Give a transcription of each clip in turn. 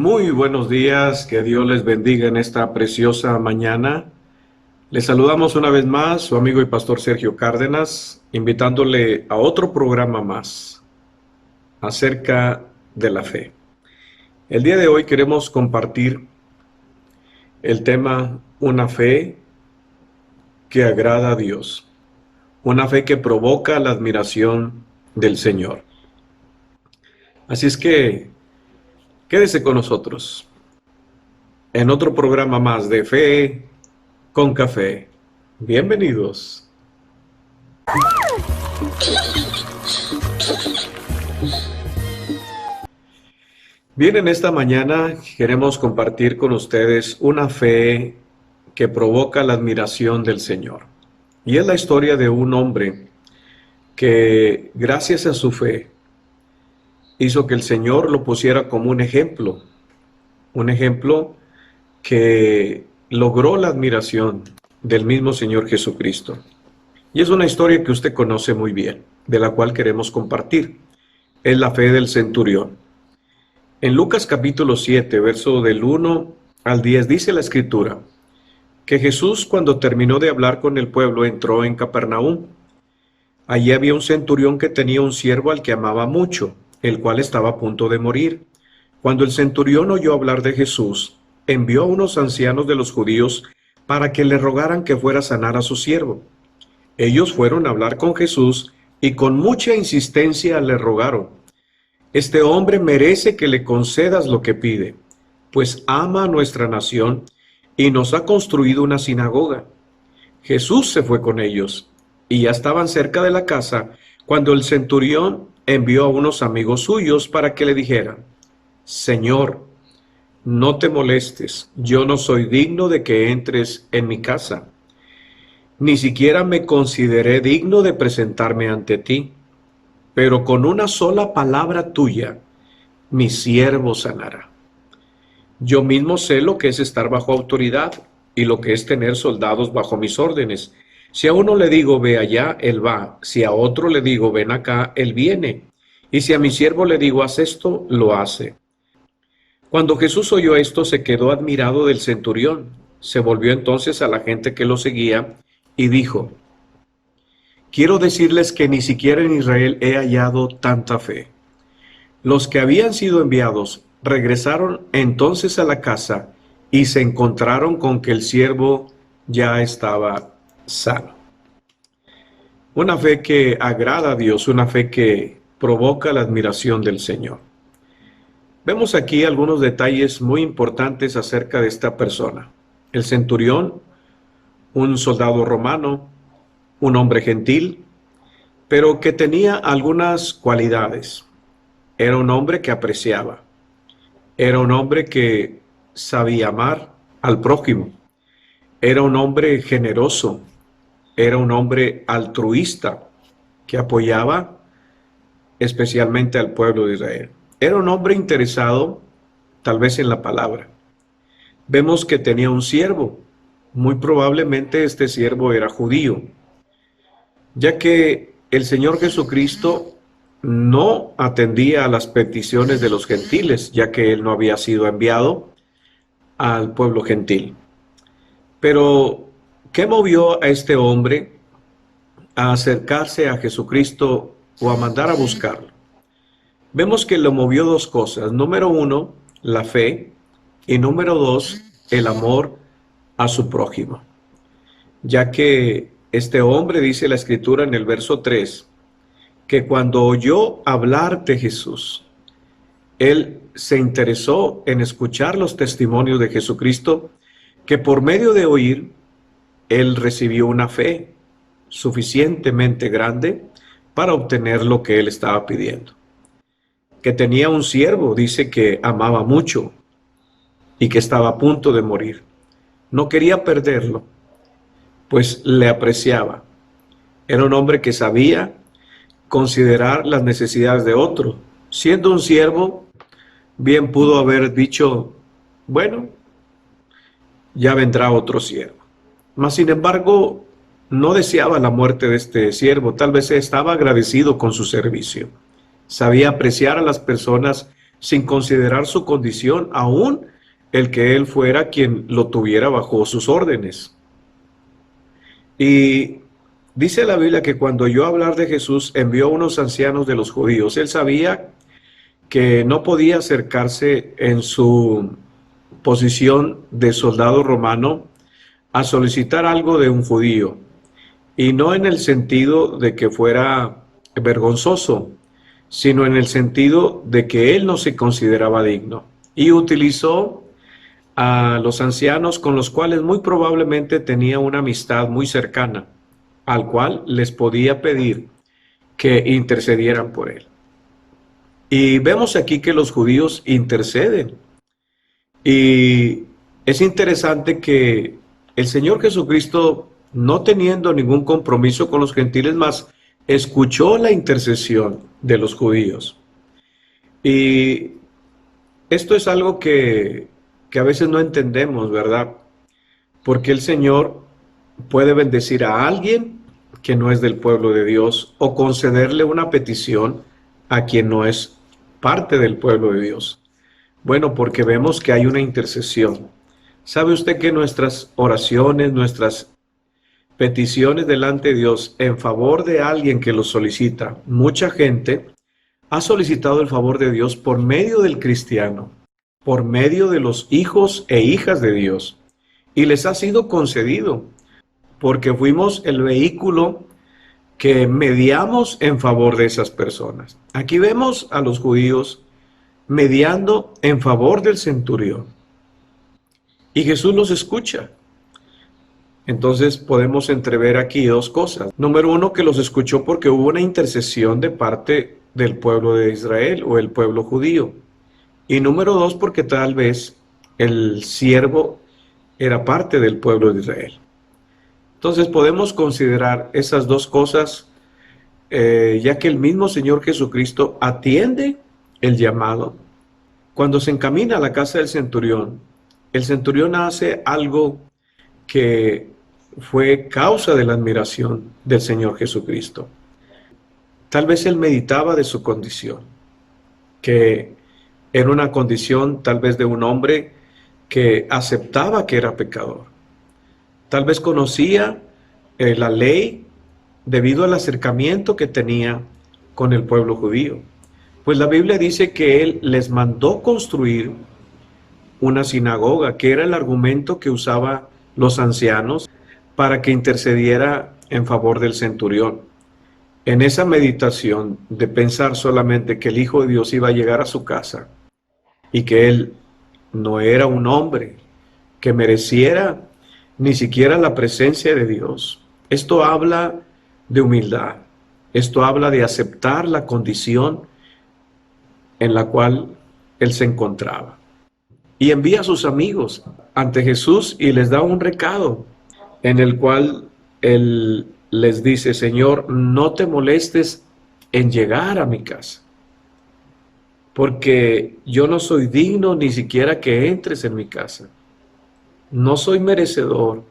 Muy buenos días, que Dios les bendiga en esta preciosa mañana. Les saludamos una vez más, su amigo y pastor Sergio Cárdenas, invitándole a otro programa más acerca de la fe. El día de hoy queremos compartir el tema una fe que agrada a Dios, una fe que provoca la admiración del Señor. Así es que quédese con nosotros en otro programa más de Fe con Café. Bienvenidos. Bien, en esta mañana queremos compartir con ustedes una fe que provoca la admiración del Señor. Y es la historia de un hombre que, gracias a su fe, hizo que el Señor lo pusiera como un ejemplo que logró la admiración del mismo Señor Jesucristo. Y es una historia que usted conoce muy bien, de la cual queremos compartir. Es la fe del centurión. En Lucas capítulo 7, verso del 1 al 10, dice la Escritura, que Jesús, cuando terminó de hablar con el pueblo, entró en Capernaum. Allí había un centurión que tenía un siervo al que amaba mucho, el cual estaba a punto de morir. Cuando el centurión oyó hablar de Jesús, envió a unos ancianos de los judíos para que le rogaran que fuera a sanar a su siervo. Ellos fueron a hablar con Jesús y con mucha insistencia le rogaron: este hombre merece que le concedas lo que pide, pues ama a nuestra nación y nos ha construido una sinagoga. Jesús se fue con ellos y ya estaban cerca de la casa cuando el centurión envió a unos amigos suyos para que le dijeran: Señor, no te molestes, yo no soy digno de que entres en mi casa. Ni siquiera me consideré digno de presentarme ante ti, pero con una sola palabra tuya, mi siervo sanará. Yo mismo sé lo que es estar bajo autoridad y lo que es tener soldados bajo mis órdenes. Si a uno le digo ve allá, él va. Si a otro le digo ven acá, él viene. Y si a mi siervo le digo haz esto, lo hace. Cuando Jesús oyó esto, se quedó admirado del centurión. Se volvió entonces a la gente que lo seguía y dijo: quiero decirles que ni siquiera en Israel he hallado tanta fe. Los que habían sido enviados regresaron entonces a la casa y se encontraron con que el siervo ya estaba sano. Una fe que agrada a Dios, una fe que provoca la admiración del Señor. Vemos aquí algunos detalles muy importantes acerca de esta persona. El centurión, un soldado romano, un hombre gentil, pero que tenía algunas cualidades. Era un hombre que apreciaba. Era un hombre que sabía amar al prójimo. Era un hombre generoso. Era un hombre altruista que apoyaba especialmente al pueblo de Israel. Era un hombre interesado tal vez en la palabra. Vemos que tenía un siervo. Muy probablemente este siervo era judío, ya que el Señor Jesucristo no atendía a las peticiones de los gentiles, ya que él no había sido enviado al pueblo gentil. Pero, ¿qué movió a este hombre a acercarse a Jesucristo o a mandar a buscarlo? Vemos que lo movió dos cosas. Número uno, la fe, y número dos, el amor a su prójimo. Ya que este hombre, dice la Escritura en el verso 3, que cuando oyó hablar de Jesús, él se interesó en escuchar los testimonios de Jesucristo, que por medio de oír, él recibió una fe suficientemente grande para obtener lo que él estaba pidiendo. Que tenía un siervo, dice que amaba mucho y que estaba a punto de morir. No quería perderlo, pues le apreciaba. Era un hombre que sabía considerar las necesidades de otro. Siendo un siervo, bien pudo haber dicho: bueno, ya vendrá otro siervo. Mas sin embargo, no deseaba la muerte de este siervo. Tal vez estaba agradecido con su servicio. Sabía apreciar a las personas sin considerar su condición, aún el que él fuera quien lo tuviera bajo sus órdenes. Y dice la Biblia que cuando oyó hablar de Jesús, envió a unos ancianos de los judíos. Él sabía que no podía acercarse en su posición de soldado romano a solicitar algo de un judío, y no en el sentido de que fuera vergonzoso, sino en el sentido de que él no se consideraba digno. Y utilizó a los ancianos con los cuales muy probablemente tenía una amistad muy cercana, al cual les podía pedir que intercedieran por él. Y vemos aquí que los judíos interceden. Y es interesante que el Señor Jesucristo, no teniendo ningún compromiso con los gentiles más, escuchó la intercesión de los judíos. Y esto es algo que a veces no entendemos, ¿verdad? Porque el Señor puede bendecir a alguien que no es del pueblo de Dios o concederle una petición a quien no es parte del pueblo de Dios. Bueno, porque vemos que hay una intercesión. ¿Sabe usted que nuestras oraciones, nuestras peticiones delante de Dios en favor de alguien que lo solicita, mucha gente ha solicitado el favor de Dios por medio del cristiano, por medio de los hijos e hijas de Dios, y les ha sido concedido, porque fuimos el vehículo que mediamos en favor de esas personas. Aquí vemos a los judíos mediando en favor del centurión, y Jesús los escucha. Entonces podemos entrever aquí dos cosas. Número uno, que los escuchó porque hubo una intercesión de parte del pueblo de Israel o el pueblo judío. Y número dos, porque tal vez el siervo era parte del pueblo de Israel. Entonces podemos considerar esas dos cosas, ya que el mismo Señor Jesucristo atiende el llamado. Cuando se encamina a la casa del centurión, el centurión hace algo que fue causa de la admiración del Señor Jesucristo. Tal vez él meditaba de su condición, que era una condición tal vez de un hombre que aceptaba que era pecador. Tal vez conocía la ley debido al acercamiento que tenía con el pueblo judío. Pues la Biblia dice que él les mandó construir una sinagoga, que era el argumento que usaban los ancianos para que intercediera en favor del centurión. En esa meditación de pensar solamente que el Hijo de Dios iba a llegar a su casa y que él no era un hombre que mereciera ni siquiera la presencia de Dios. Esto habla de humildad. Esto habla de aceptar la condición en la cual él se encontraba. Y envía a sus amigos ante Jesús y les da un recado en el cual él les dice: Señor, no te molestes en llegar a mi casa, porque yo no soy digno ni siquiera que entres en mi casa. No soy merecedor.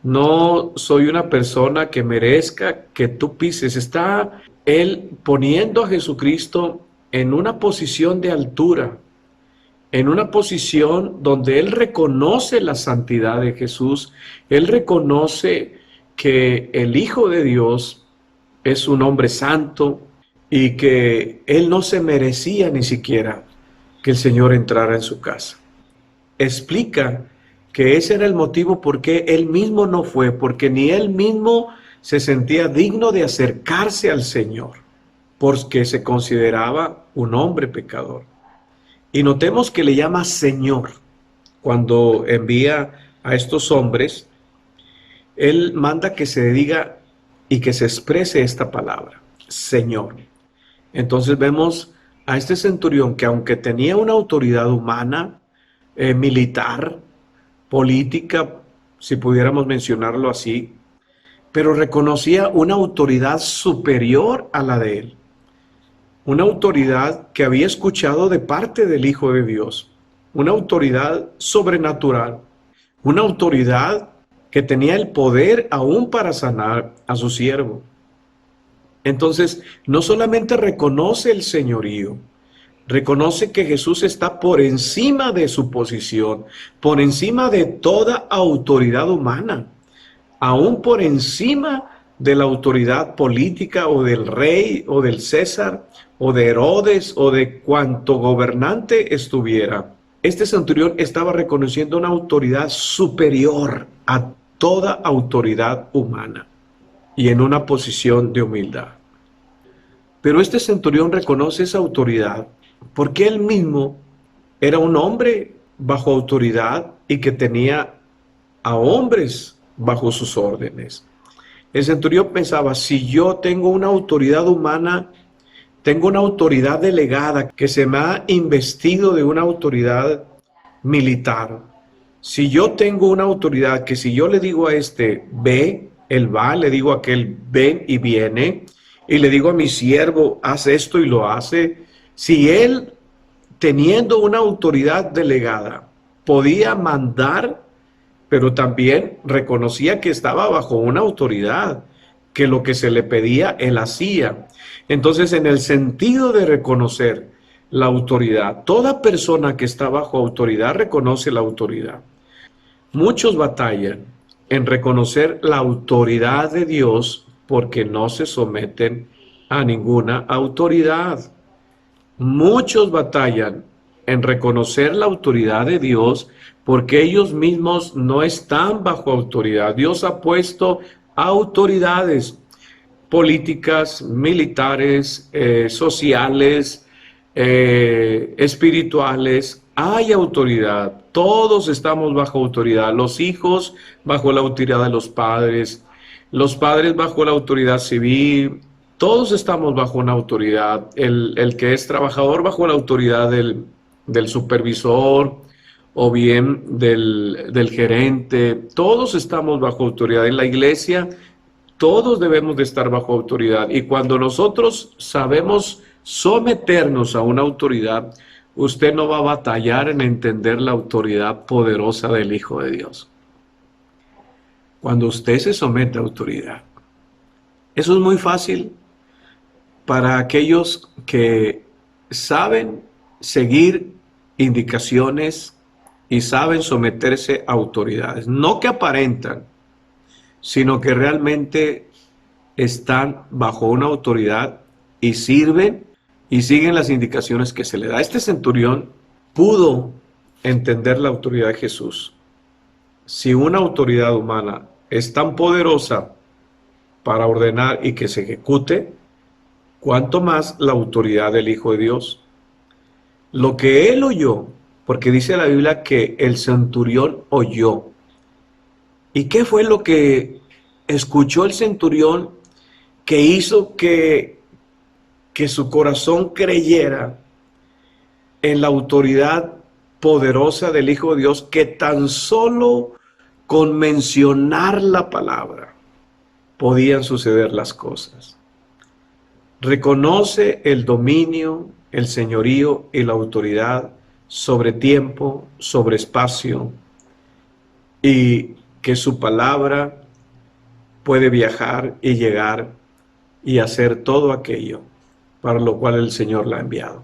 No soy una persona que merezca que tú pises. Está él poniendo a Jesucristo en una posición de altura, en una posición donde él reconoce la santidad de Jesús. Él reconoce que el Hijo de Dios es un hombre santo y que él no se merecía ni siquiera que el Señor entrara en su casa. Explica que ese era el motivo por qué él mismo no fue, porque ni él mismo se sentía digno de acercarse al Señor, porque se consideraba un hombre pecador. Y notemos que le llama Señor. Cuando envía a estos hombres, él manda que se diga y que se exprese esta palabra, Señor. Entonces vemos a este centurión que, aunque tenía una autoridad humana, militar, política, si pudiéramos mencionarlo así, pero reconocía una autoridad superior a la de él. Una autoridad que había escuchado de parte del Hijo de Dios, una autoridad sobrenatural, una autoridad que tenía el poder aún para sanar a su siervo. Entonces, no solamente reconoce el señorío, Reconoce que Jesús está por encima de su posición, por encima de toda autoridad humana, aún por encima de la autoridad política o del rey o del César o de Herodes o de cuanto gobernante estuviera. Este centurión estaba reconociendo una autoridad superior a toda autoridad humana y en una posición de humildad. Pero este centurión reconoce esa autoridad porque él mismo era un hombre bajo autoridad y que tenía a hombres bajo sus órdenes. El centurión pensaba, si yo tengo una autoridad humana, tengo una autoridad delegada que se me ha investido de una autoridad militar. Si yo tengo una autoridad que si yo le digo a este, ve, él va, le digo a aquel, ven y viene, y le digo a mi siervo, haz esto y lo hace. Si él, teniendo una autoridad delegada, podía mandar, pero también reconocía que estaba bajo una autoridad, que lo que se le pedía, él hacía. Entonces, en el sentido de reconocer la autoridad, toda persona que está bajo autoridad reconoce la autoridad. Muchos batallan en reconocer la autoridad de Dios porque no se someten a ninguna autoridad. Muchos batallan en reconocer la autoridad de Dios porque ellos mismos no están bajo autoridad. Dios ha puesto autoridades políticas, militares, sociales, espirituales. Hay autoridad. Todos estamos bajo autoridad. Los hijos bajo la autoridad de los padres bajo la autoridad civil. Todos estamos bajo una autoridad. El que es trabajador bajo la autoridad del supervisor o bien del gerente. Todos estamos bajo autoridad. En la iglesia todos debemos de estar bajo autoridad. Y cuando nosotros sabemos someternos a una autoridad, usted no va a batallar en entender la autoridad poderosa del Hijo de Dios. Cuando usted se somete a autoridad, eso es muy fácil para aquellos que saben seguir indicaciones y saben someterse a autoridades, no que aparentan, sino que realmente están bajo una autoridad y sirven y siguen las indicaciones que se le da. Este centurión pudo entender la autoridad de Jesús. Si una autoridad humana es tan poderosa para ordenar y que se ejecute, cuánto más la autoridad del Hijo de Dios. Lo que él oyó, porque dice la Biblia que el centurión oyó. ¿Y qué fue lo que escuchó el centurión que hizo que su corazón creyera en la autoridad poderosa del Hijo de Dios, que tan solo con mencionar la palabra podían suceder las cosas? Reconoce el dominio, el señorío y la autoridad sobre tiempo, sobre espacio, y que su palabra puede viajar y llegar y hacer todo aquello para lo cual el Señor la ha enviado.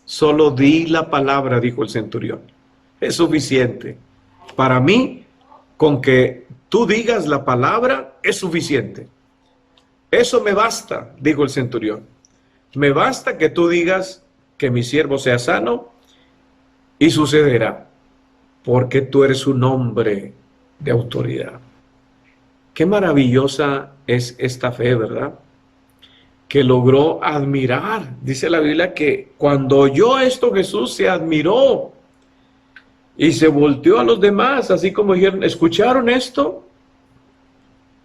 Solo di la palabra, dijo el centurión. Es suficiente. Para mí, con que tú digas la palabra, es suficiente. Eso me basta, dijo el centurión. Me basta que tú digas que mi siervo sea sano y sucederá, porque tú eres un hombre de autoridad. Qué maravillosa es esta fe, ¿verdad? Que logró admirar. Dice la Biblia que cuando oyó esto Jesús se admiró y se volteó a los demás, así como dijeron, ¿escucharon esto?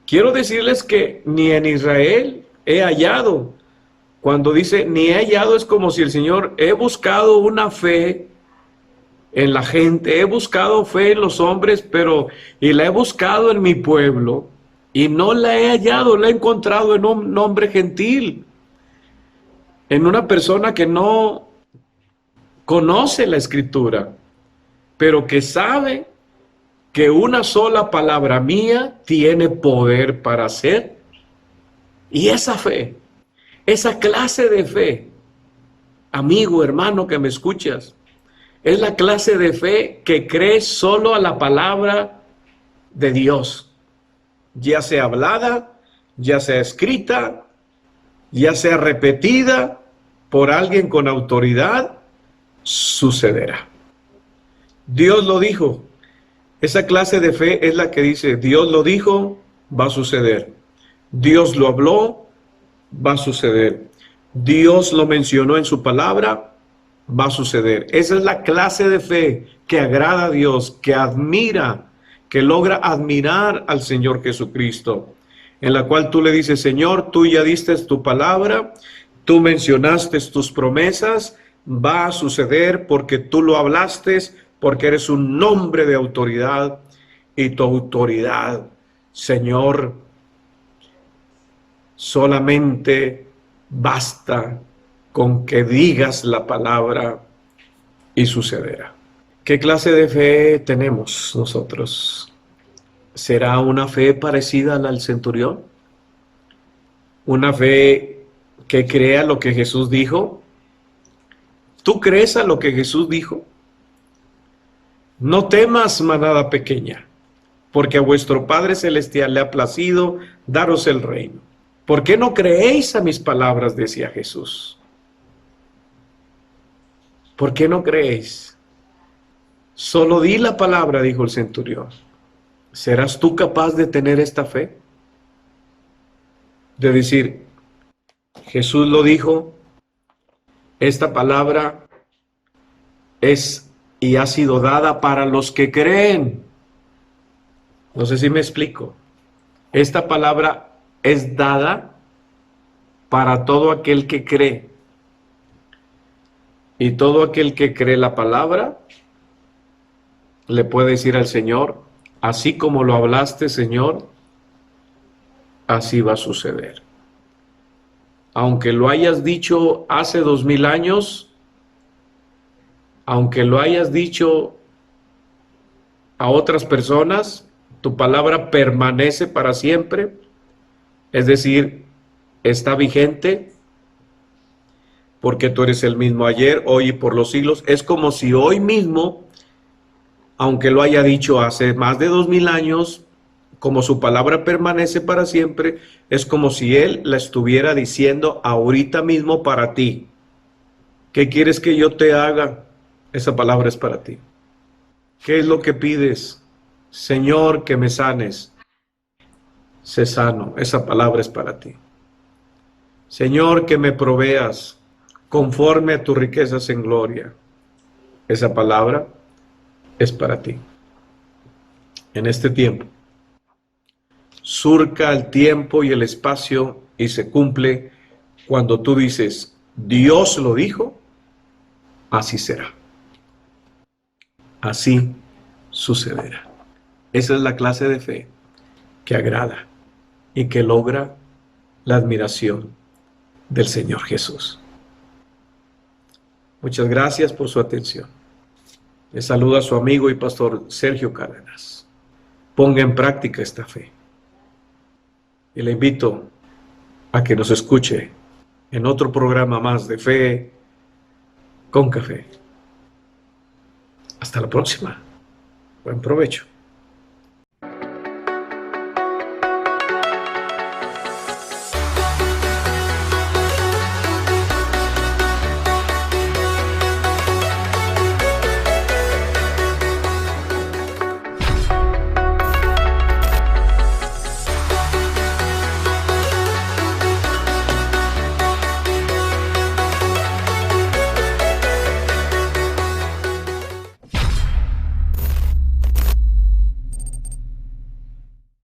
Quiero decirles que ni en Israel he hallado. Cuando dice ni he hallado, es como si el Señor, he buscado una fe en la gente, he buscado fe en los hombres, y la he buscado en mi pueblo y no la he hallado, la he encontrado en un hombre gentil, en una persona que no conoce la Escritura, pero que sabe que una sola palabra mía tiene poder para hacer. Y esa fe, esa clase de fe, amigo, hermano que me escuchas, es la clase de fe que cree solo a la palabra de Dios, ya sea hablada, ya sea escrita, ya sea repetida por alguien con autoridad, sucederá. Dios lo dijo. Esa clase de fe es la que dice, Dios lo dijo, va a suceder. Dios lo habló, va a suceder. Dios lo mencionó en su palabra, va a suceder. Esa es la clase de fe que agrada a Dios, que admira, que logra admirar al Señor Jesucristo, en la cual tú le dices, Señor, tú ya diste tu palabra, tú mencionaste tus promesas, va a suceder porque tú lo hablaste, porque eres un hombre de autoridad y tu autoridad, Señor, solamente basta con que digas la palabra y sucederá. ¿Qué clase de fe tenemos nosotros? ¿Será una fe parecida a la del centurión? ¿Una fe que crea lo que Jesús dijo? ¿Tú crees a lo que Jesús dijo? No temas, manada pequeña, porque a vuestro Padre Celestial le ha placido daros el reino. ¿Por qué no creéis a mis palabras? Decía Jesús. ¿Por qué no creéis? Solo di la palabra, dijo el centurión. ¿Serás tú capaz de tener esta fe? De decir, Jesús lo dijo, esta palabra es y ha sido dada para los que creen. No sé si me explico. Esta palabra es dada para todo aquel que cree. Y todo aquel que cree la palabra le puede decir al Señor, así como lo hablaste, Señor, así va a suceder. Aunque lo hayas dicho hace 2000 años, aunque lo hayas dicho a otras personas, tu palabra permanece para siempre, es decir, está vigente, porque tú eres el mismo ayer, hoy y por los siglos. Es como si hoy mismo, aunque lo haya dicho hace más de 2000 años, como su palabra permanece para siempre, es como si Él la estuviera diciendo ahorita mismo para ti. ¿Qué quieres que yo te haga? Esa palabra es para ti. ¿Qué es lo que pides? Señor, que me sanes. Sé sano. Esa palabra es para ti. Señor, que me proveas conforme a tus riquezas en gloria. Esa palabra es para ti. En este tiempo, surca el tiempo y el espacio y se cumple cuando tú dices, Dios lo dijo, así será. Así sucederá. Esa es la clase de fe que agrada y que logra la admiración del Señor Jesús. Muchas gracias por su atención. Le saluda a su amigo y pastor Sergio Cárdenas. Ponga en práctica esta fe. Y le invito a que nos escuche en otro programa más de Fe con Café. Hasta la próxima. Buen provecho.